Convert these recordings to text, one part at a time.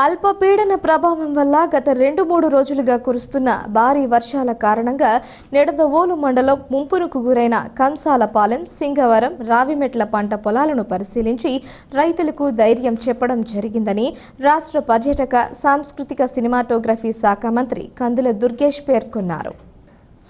అల్పపీడన ప్రభావం వల్ల గత 2-3 రోజులుగా కురుస్తున్న భారీ వర్షాల కారణంగా నిడదవోలు మండలం ముంపునకు గురైన కంసాలపాలెం, సింగవరం, రావిమెట్ల పంట పొలాలను పరిశీలించి రైతులకు ధైర్యం చెప్పడం జరిగిందని రాష్ట్ర పర్యాటక, సాంస్కృతిక సినిమాటోగ్రఫీ శాఖ మంత్రి కందుల దుర్గేష్ పేర్కొన్నారు.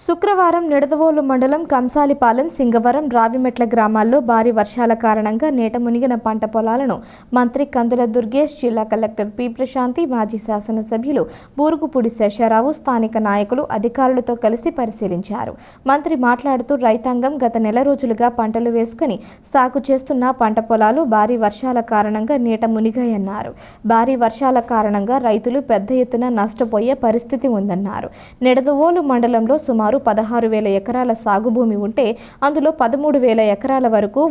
శుక్రవారం నిడదవోలు మండలం కంసాలిపాలెం, సింగవరం, రావిమెట్ల గ్రామాల్లో భారీ వర్షాల కారణంగా నీట మునిగిన పంట పొలాలను మంత్రి కందుల దుర్గేష్, జిల్లా కలెక్టర్ పి. ప్రశాంతి, మాజీ శాసనసభ్యులు బూరుగుపూడి శేషారావు, స్థానిక నాయకులు, అధికారులతో కలిసి పరిశీలించారు. మంత్రి మాట్లాడుతూ రైతాంగం గత నెల రోజులుగా పంటలు వేసుకుని సాగు చేస్తున్న పంట పొలాలు భారీ వర్షాల కారణంగా నీట మునిగాయన్నారు. భారీ వర్షాల కారణంగా రైతులు పెద్ద ఎత్తున నష్టపోయే పరిస్థితి ఉందన్నారు. నిడదవోలు మండలంలో సుమారు 16,000 ఎకరాల సాగు భూమి ఉంటే అందులో 13,000 ఎకరాల వరకు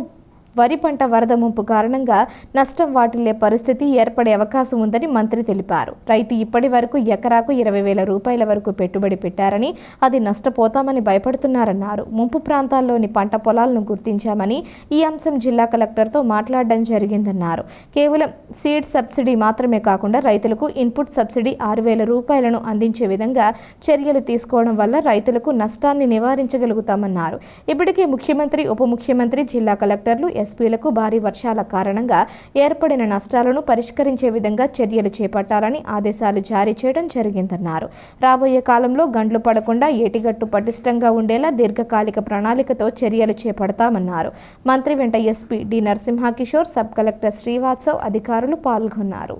వరి పంట వరద ముంపు కారణంగా నష్టం వాటిల్లే పరిస్థితి ఏర్పడే అవకాశం ఉందని మంత్రి తెలిపారు. రైతు ఇప్పటి వరకు ఎకరాకు 20,000 రూపాయల వరకు పెట్టుబడి పెట్టారని, అది నష్టపోతామని భయపడుతున్నారన్నారు. ముంపు ప్రాంతాల్లోని పంట పొలాలను గుర్తించామని, ఈ అంశం జిల్లా కలెక్టర్తో మాట్లాడడం జరిగిందన్నారు. కేవలం సీడ్ సబ్సిడీ మాత్రమే కాకుండా రైతులకు ఇన్పుట్ సబ్సిడీ 6,000 రూపాయలను అందించే విధంగా చర్యలు తీసుకోవడం వల్ల రైతులకు నష్టాన్ని నివారించగలుగుతామన్నారు. ఇప్పటికే ముఖ్యమంత్రి, ఉప ముఖ్యమంత్రి, జిల్లా కలెక్టర్లు, ఎస్పీలకు భారీ వర్షాల కారణంగా ఏర్పడిన నష్టాలను పరిష్కరించే విధంగా చర్యలు చేపట్టాలని ఆదేశాలు జారీ చేయడం జరిగిందన్నారు. రాబోయే కాలంలో గండ్లు పడకుండా ఏటిగట్టు పటిష్టంగా ఉండేలా దీర్ఘకాలిక ప్రణాళికతో చర్యలు చేపడతామన్నారు. మంత్రి వెంట SP D. Narasimhakishore, sub collector Srivatsav, అధికారులు పాల్గొన్నారు.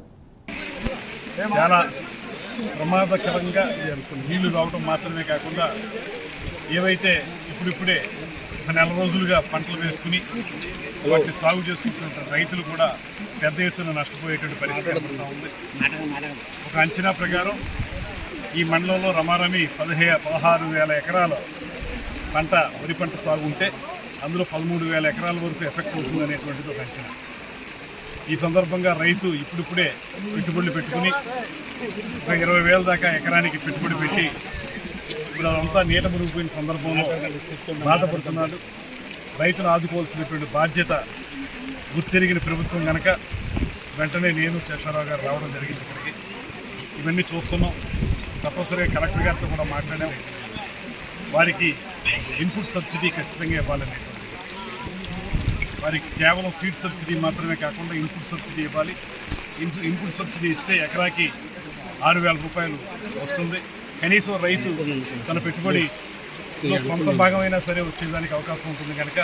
చాలా ప్రమాదకరంగా నీళ్లు రావడం మాత్రమే కాకుండా ఏవైతే ఇప్పుడిప్పుడే నెల రోజులుగా పంటలు వేసుకుని వాటిని సాగు చేసుకుంటున్న రైతులు కూడా పెద్ద ఎత్తున నష్టపోయేటువంటి పరిస్థితి ఏర్పడుతూ ఉంది. ఒక అంచనా ప్రకారం ఈ మండలంలో రమారమి 16,000 ఎకరాల పంట వరి పంట సాగు ఉంటే అందులో 13,000 ఎకరాల వరకు ఎఫెక్ట్ అవుతుంది అనేటువంటిది ఒక అంచనా. ఈ సందర్భంగా రైతు ఇప్పుడిప్పుడే పెట్టుబడులు పెట్టుకుని ఒక 20,000 దాకా ఎకరానికి పెట్టుబడి పెట్టి ఇప్పుడు అదంతా నీట మునిగిపోయిన సందర్భంలో బాధపడుతున్నాడు. రైతును ఆదుకోవాల్సినటువంటి బాధ్యత గుర్తెరిగిన ప్రభుత్వం కనుక వెంటనే నేను, శేషారావు గారు రావడం జరిగింది. ఇక్కడికి ఇవన్నీ చూస్తున్నాం. తప్పనిసరిగా కలెక్టర్ గారితో కూడా మాట్లాడాం. వారికి ఇన్పుట్ సబ్సిడీ ఖచ్చితంగా ఇవ్వాలనేటువంటి, వారికి కేవలం సీడ్ సబ్సిడీ మాత్రమే కాకుండా ఇన్పుట్ సబ్సిడీ ఇవ్వాలి. ఇన్పుట్ సబ్సిడీ ఇస్తే ఎకరాకి 6,000 రూపాయలు వస్తుంది. కనీసం రైతు తన పెట్టుబడిలో కొంత భాగమైనా సరే వచ్చేదానికి అవకాశం ఉంటుంది కనుక